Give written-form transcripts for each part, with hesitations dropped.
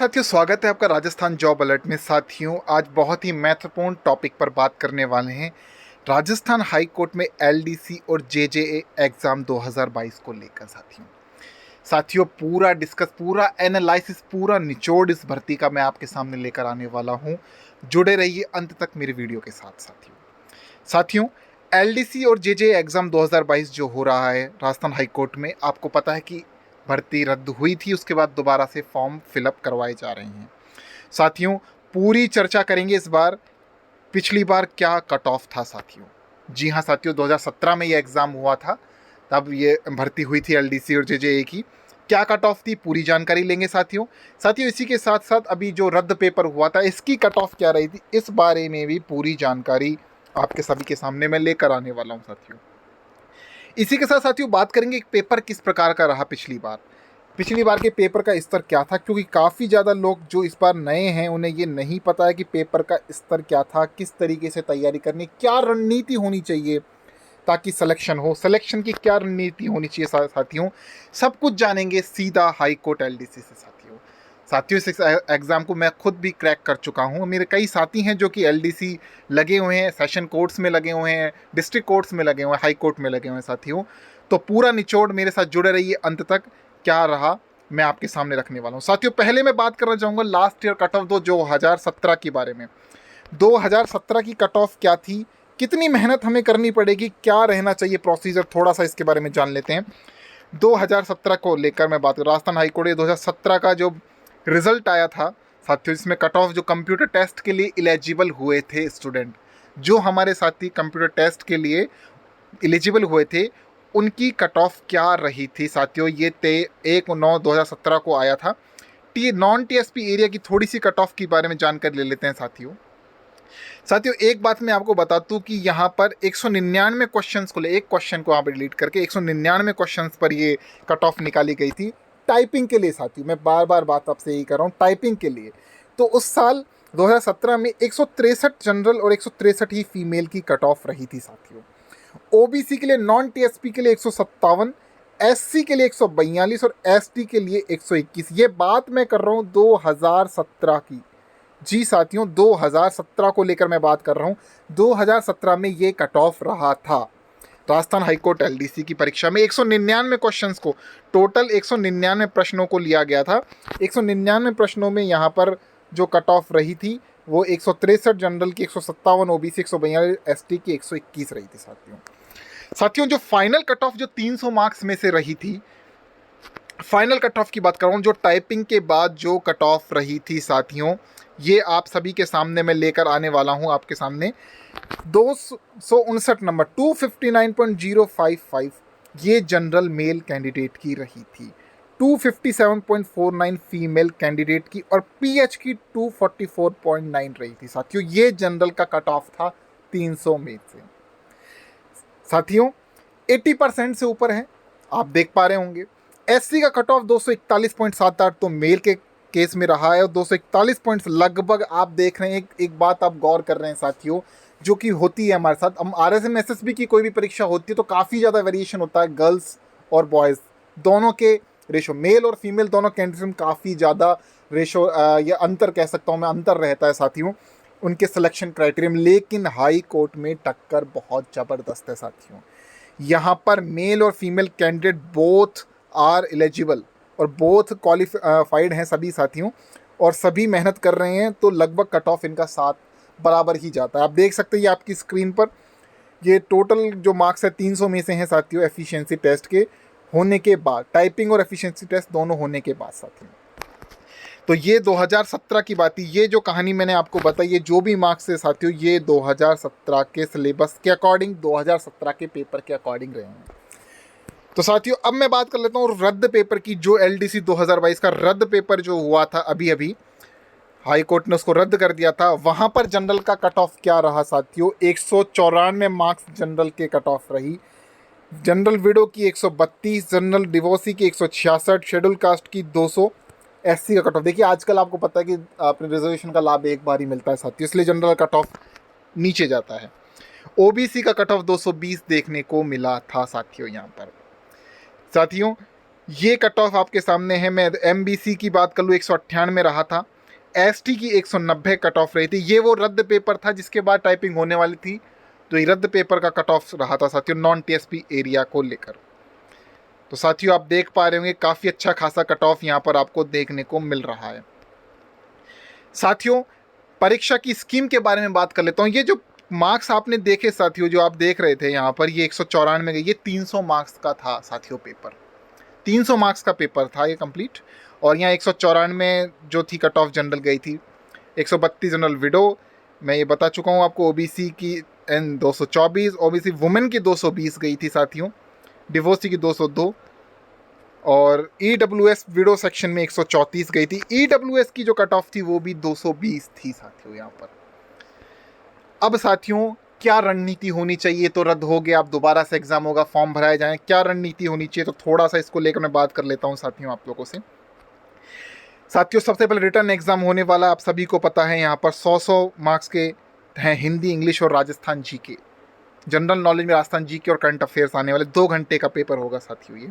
साथियों, स्वागत है आपका राजस्थान जॉब अलर्ट में। साथियों, आज बहुत ही महत्वपूर्ण टॉपिक पर बात करने वाले हैं। राजस्थान हाई कोर्ट में एलडीसी और जेजेए एग्ज़ाम 2022 को लेकर। साथियों, पूरा डिस्कस, पूरा एनालिसिस, पूरा निचोड़ इस भर्ती का मैं आपके सामने लेकर आने वाला हूं। जुड़े रहिए अंत तक मेरे वीडियो के साथ। साथियों, एलडीसी और जेजेए एग्ज़ाम 2022 जो हो रहा है राजस्थान हाई कोर्ट में, आपको पता है कि भर्ती रद्द हुई थी, उसके बाद दोबारा से फॉर्म फिलअप करवाए जा रहे हैं। साथियों, पूरी चर्चा करेंगे इस बार। पिछली बार क्या कट ऑफ था साथियों? जी हाँ साथियों, 2017 में ये एग्ज़ाम हुआ था, तब ये भर्ती हुई थी एलडीसी और जेजेए की। क्या कट ऑफ थी, पूरी जानकारी लेंगे साथियों। इसी के साथ साथ अभी जो रद्द पेपर हुआ था, इसकी कट ऑफ क्या रही थी, इस बारे में भी पूरी जानकारी आपके सभी के सामने मैं लेकर आने वाला हूँ साथियों। इसी के साथ साथियों बात करेंगे पेपर किस प्रकार का रहा पिछली बार के पेपर का स्तर क्या था, क्योंकि काफ़ी ज़्यादा लोग जो इस बार नए हैं उन्हें ये नहीं पता है कि पेपर का स्तर क्या था, किस तरीके से तैयारी करनी, क्या रणनीति होनी चाहिए ताकि सिलेक्शन हो, सिलेक्शन की क्या रणनीति होनी चाहिए साथियों। सब कुछ जानेंगे सीधा हाई कोर्ट एलडीसी से साथियों इस एग्ज़ाम को मैं खुद भी क्रैक कर चुका हूँ। मेरे कई साथी हैं जो कि एलडीसी लगे हुए हैं, सेशन कोर्ट्स में लगे हुए हैं, डिस्ट्रिक्ट कोर्ट्स में लगे हुए हैं, हाई कोर्ट में लगे हुए हैं साथियों। तो पूरा निचोड़ मेरे साथ जुड़े रहिए अंत तक। क्या रहा मैं आपके सामने रखने वाला हूँ साथियों। पहले मैं बात करना चाहूँगा लास्ट ईयर कट ऑफ 2017 के बारे में। 2017 की कट ऑफ क्या थी, कितनी मेहनत हमें करनी पड़ेगी, क्या रहना चाहिए प्रोसीजर, थोड़ा सा इसके बारे में जान लेते हैं। 2017 को लेकर मैं बात कर, राजस्थान हाईकोर्ट 2017 का जो रिजल्ट आया था साथियों, इसमें कट ऑफ जो कंप्यूटर टेस्ट के लिए एलिजिबल हुए थे स्टूडेंट, जो हमारे साथी कंप्यूटर टेस्ट के लिए एलिजिबल हुए थे, उनकी कट ऑफ क्या रही थी साथियों। ये 1/9/2017 को आया था। नॉन टीएसपी एरिया की थोड़ी सी कट ऑफ के बारे में जानकारी ले लेते हैं साथियों, एक बात मैं आपको बता दूं कि यहाँ पर 199 क्वेश्चंस को ले, एक क्वेश्चन को यहाँ पर डिलीट करके 199 क्वेश्चंस पर ये कट ऑफ निकाली गई थी टाइपिंग के लिए साथियों। मैं बार बार बात आपसे यही कर रहा हूँ, टाइपिंग के लिए। तो उस साल 2017 में 163 जनरल और 163 ही फीमेल की कट ऑफ रही थी साथियों। ओबीसी के लिए, नॉन टीएसपी के लिए 157, एससी के लिए 142 और एसटी के लिए 121। ये बात मैं कर रहा हूँ 2017 की। जी साथियों, 2017 को लेकर मैं बात कर रहा हूँ। 2017 में ये कट ऑफ रहा था राजस्थान हाईकोर्ट एलडीसी की परीक्षा में। 199 क्वेश्चंस को, टोटल 199 प्रश्नों को लिया गया था। 199 प्रश्नों में यहाँ पर जो कट ऑफ रही थी वो 163 जनरल की, 157 ओबीसी, 142 एसटी की, 121 रही थी साथियों। जो फाइनल कट ऑफ जो 300 मार्क्स में से रही थी, फाइनल कट ऑफ की बात कर रहा हूँ, जो टाइपिंग के बाद जो कट ऑफ रही थी साथियों, ये आप सभी के सामने मैं लेकर आने वाला हूँ आपके सामने। 259 नंबर, 259.055 ये जनरल मेल कैंडिडेट की रही थी, 257.49 फीमेल कैंडिडेट की, और पीएच की 244.9 रही थी साथियों। ये जनरल का कट ऑफ था 300 में से साथियों। 80% से ऊपर है, आप देख पा रहे होंगे। एससी का कट ऑफ 241.78 तो मेल के केस में रहा है, और 241 पॉइंट्स लगभग आप देख रहे हैं। एक बात आप गौर कर रहे हैं साथियों, जो कि होती है हमारे साथ, हम आरएसएम एसएसबी की कोई भी परीक्षा होती है तो काफ़ी ज़्यादा वेरिएशन होता है गर्ल्स और बॉयज़ दोनों के रेशो, मेल और फीमेल दोनों कैंडिडेट में काफ़ी ज़्यादा रेशो या अंतर कह सकता हूँ मैं, अंतर रहता है साथियों उनके सिलेक्शन क्राइटेरिया में। लेकिन हाई कोर्ट में टक्कर बहुत ज़बरदस्त है साथियों। यहाँ पर मेल और female candidate both are eligible और बोथ क्वालिफाइड हैं सभी साथियों, और सभी मेहनत कर रहे हैं, तो लगभग कट ऑफ इनका साथ बराबर ही जाता है। आप देख सकते हैं ये आपकी स्क्रीन पर, ये टोटल जो मार्क्स है 300 में से हैं साथियों, एफिशिएंसी टेस्ट के होने के बाद, टाइपिंग और एफिशिएंसी टेस्ट दोनों होने के बाद साथियों। तो ये 2017 की बात थी। ये जो कहानी मैंने आपको बताई, ये जो भी मार्क्स है साथियों, ये 2017 के सिलेबस के अकॉर्डिंग, 2017 के पेपर के अकॉर्डिंग रहे हैं। तो साथियों अब मैं बात कर लेता हूँ रद्द पेपर की। जो एलडीसी 2022 का रद्द पेपर जो हुआ था अभी हाई कोर्ट ने उसको रद्द कर दिया था, वहाँ पर जनरल का कट ऑफ क्या रहा साथियों। 194 मार्क्स जनरल के कट ऑफ रही। जनरल विडो की 132, जनरल डिवोर्सी की 166, शेड्यूल कास्ट की 200, एससी का कट ऑफ। देखिए आजकल आपको पता है कि अपने रिजर्वेशन का लाभ एक बार ही मिलता है साथियों, इसलिए जनरल कट ऑफ नीचे जाता है। ओबीसी का कट ऑफ 220 देखने को मिला था साथियों। यहाँ पर साथियों ये कट ऑफ आपके सामने है। मैं MBC की बात कर लूँ 198 रहा था, ST की 190 कट ऑफ रही थी। ये वो रद्द पेपर था जिसके बाद टाइपिंग होने वाली थी, तो ये रद्द पेपर का कट ऑफ रहा था साथियों नॉन TSP एरिया को लेकर। तो साथियों आप देख पा रहे होंगे काफ़ी अच्छा खासा कट ऑफ यहाँ पर आपको देखने को मिल रहा है। साथियों परीक्षा की स्कीम के बारे में बात कर लेता हूँ। ये जो मार्क्स आपने देखे साथियों, जो आप देख रहे थे यहाँ पर, ये 194 ये 300 मार्क्स का था साथियों पेपर। 300 मार्क्स का पेपर था ये कंप्लीट। और यहाँ 194 जो थी कट ऑफ जनरल गई थी, 132 जनरल विडो, मैं ये बता चुका हूँ आपको। OBC की N 224, OBC वुमेन की 220 गई थी साथियों, डिवोर्सी की 202, और EWS विडो सेक्शन में 134 गई थी। EWS की जो कट ऑफ थी वो भी 220 थी साथियों यहाँ पर। अब साथियों क्या रणनीति होनी चाहिए, तो रद्द हो गया, अब दोबारा से एग्जाम होगा, फॉर्म भराए जाएं, क्या रणनीति होनी चाहिए, तो थोड़ा सा इसको लेकर मैं बात कर लेता हूं साथियों आप लोगों से। साथियों सबसे पहले रिटर्न एग्जाम होने वाला, आप सभी को पता है यहाँ पर 100 मार्क्स के हैं, हिंदी, इंग्लिश और राजस्थान GK। जनरल नॉलेज में राजस्थान GK और करंट अफेयर्स आने वाले 2 घंटे का पेपर होगा साथियों ये।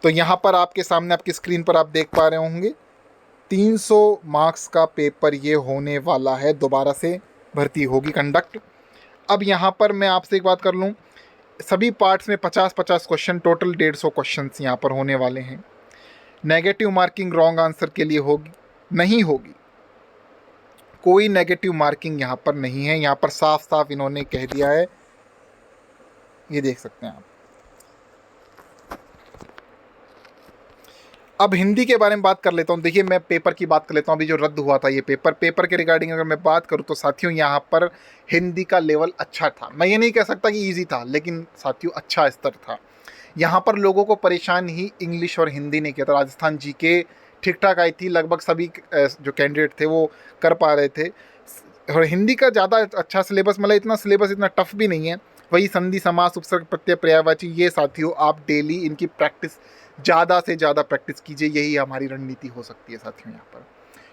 तो यहाँ पर आपके सामने आपकी स्क्रीन पर आप देख पा रहे होंगे 300 मार्क्स का पेपर ये होने वाला है, दोबारा से भर्ती होगी कंडक्ट। अब यहाँ पर मैं आपसे एक बात कर लूँ, सभी पार्ट्स में 50-50 क्वेश्चन, टोटल 150 क्वेश्चन यहाँ पर होने वाले हैं। नेगेटिव मार्किंग रॉन्ग आंसर के लिए होगी नहीं होगी, कोई नेगेटिव मार्किंग यहाँ पर नहीं है। यहाँ पर साफ साफ इन्होंने कह दिया है, ये देख सकते हैं आप। अब हिंदी के बारे में बात कर लेता हूँ। देखिए मैं पेपर की बात कर लेता हूँ, अभी जो रद्द हुआ था ये पेपर के रिगार्डिंग अगर मैं बात करूँ तो साथियों यहाँ पर हिंदी का लेवल अच्छा था। मैं ये नहीं कह सकता कि इजी था, लेकिन साथियों अच्छा स्तर था। यहाँ पर लोगों को परेशान ही इंग्लिश और हिंदी ने किया था। राजस्थान GK ठीक ठाक आई थी, लगभग सभी जो कैंडिडेट थे वो कर पा रहे थे। और हिंदी का ज़्यादा अच्छा सिलेबस, मतलब इतना सिलेबस इतना टफ भी नहीं है। वही संधि, समास, उपसर्ग, प्रत्यय, पर्यायवाची, ये साथियों आप डेली इनकी प्रैक्टिस ज़्यादा से ज़्यादा प्रैक्टिस कीजिए, यही हमारी रणनीति हो सकती है साथियों यहाँ पर।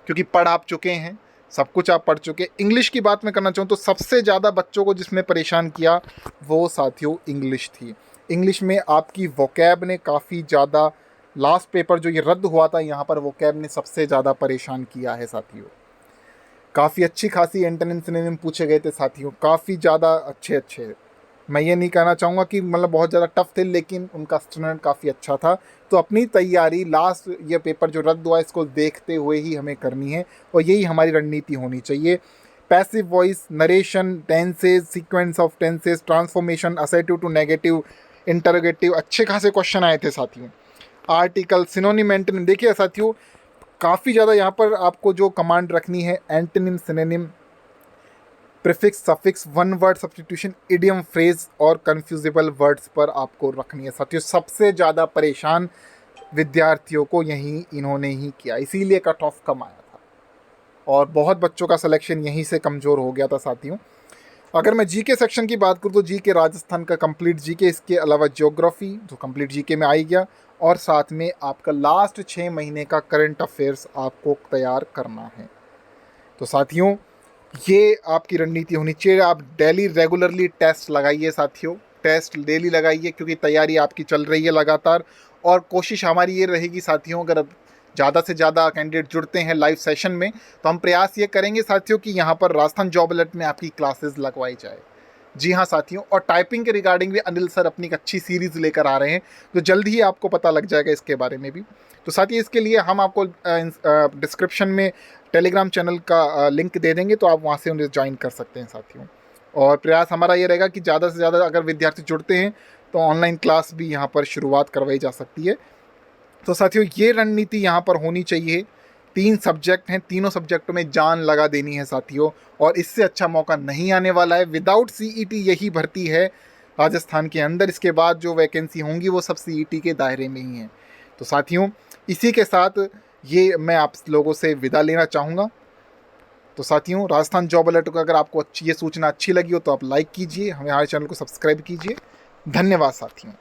क्योंकि पढ़ आप चुके हैं, सब कुछ आप पढ़ चुके। इंग्लिश की बात मैं करना चाहूँ तो सबसे ज़्यादा बच्चों को जिसने परेशान किया वो साथियों इंग्लिश थी। इंग्लिश में आपकी वोकैब ने काफ़ी ज़्यादा, लास्ट पेपर जो ये रद्द हुआ था यहाँ पर वोकैब ने सबसे ज़्यादा परेशान किया है साथियों। काफ़ी अच्छी खासी एंटोनिम सिनोनिम पूछे गए थे साथियों, काफ़ी ज़्यादा अच्छे। मैं ये नहीं कहना चाहूँगा कि मतलब बहुत ज़्यादा टफ थे, लेकिन उनका स्टैंडर्ड काफ़ी अच्छा था। तो अपनी तैयारी लास्ट ये पेपर जो रद्द हुआ इसको देखते हुए ही हमें करनी है, और यही हमारी रणनीति होनी चाहिए। Passive voice, narration, tenses, sequence of tenses, transformation, assertive to negative, interrogative, अच्छे खासे क्वेश्चन आए थे साथियों। आर्टिकल, सिनोनिम, एंटोनिम, देखिए साथियों काफ़ी ज़्यादा यहाँ पर आपको जो कमांड रखनी है, antonym, synonym, prefix, suffix, one word substitution, idiom, phrase और कन्फ्यूजिबल वर्ड्स पर आपको रखनी है साथियों। सबसे ज़्यादा परेशान विद्यार्थियों को यही इन्होंने ही किया, इसीलिए कट ऑफ कम आया था और बहुत बच्चों का सिलेक्शन यहीं से कमज़ोर हो गया था साथियों। अगर मैं GK सेक्शन की बात करूँ तो GK राजस्थान का कंप्लीट GK, इसके अलावा ज्योग्राफी जो कंप्लीट GK में आई गया, और साथ में आपका लास्ट 6 महीने का करंट अफेयर्स आपको तैयार करना है। तो साथियों ये आपकी रणनीति होनी चाहिए। आप डेली रेगुलरली टेस्ट लगाइए साथियों, टेस्ट डेली लगाइए, क्योंकि तैयारी आपकी चल रही है लगातार। और कोशिश हमारी ये रहेगी साथियों, अगर ज़्यादा से ज़्यादा कैंडिडेट जुड़ते हैं लाइव सेशन में तो हम प्रयास ये करेंगे साथियों कि यहाँ पर राजस्थान जॉब अलर्ट में आपकी क्लासेस लगवाई जाए। जी हाँ साथियों, और टाइपिंग के रिगार्डिंग भी अनिल सर अपनी एक अच्छी सीरीज़ लेकर आ रहे हैं, तो जल्द ही आपको पता लग जाएगा इसके बारे में भी। तो साथियों इसके लिए हम आपको डिस्क्रिप्शन में टेलीग्राम चैनल का लिंक दे देंगे, तो आप वहाँ से उन्हें ज्वाइन कर सकते हैं साथियों। और प्रयास हमारा ये रहेगा कि ज़्यादा से ज़्यादा अगर विद्यार्थी जुड़ते हैं तो ऑनलाइन क्लास भी यहाँ पर शुरुआत करवाई जा सकती है। तो साथियों ये रणनीति यहाँ पर होनी चाहिए। 3 सब्जेक्ट हैं, तीनों सब्जेक्टों में जान लगा देनी है साथियों, और इससे अच्छा मौका नहीं आने वाला है। विदाउट CET यही भर्ती है राजस्थान के अंदर, इसके बाद जो वैकेंसी होंगी वो सब CET के दायरे में ही हैं। तो साथियों इसी के साथ ये मैं आप लोगों से विदा लेना चाहूँगा। तो साथियों राजस्थान जॉब अलर्ट को अगर आपको ये सूचना अच्छी लगी हो तो आप लाइक कीजिए, हमारे चैनल को सब्सक्राइब कीजिए। धन्यवाद साथियों।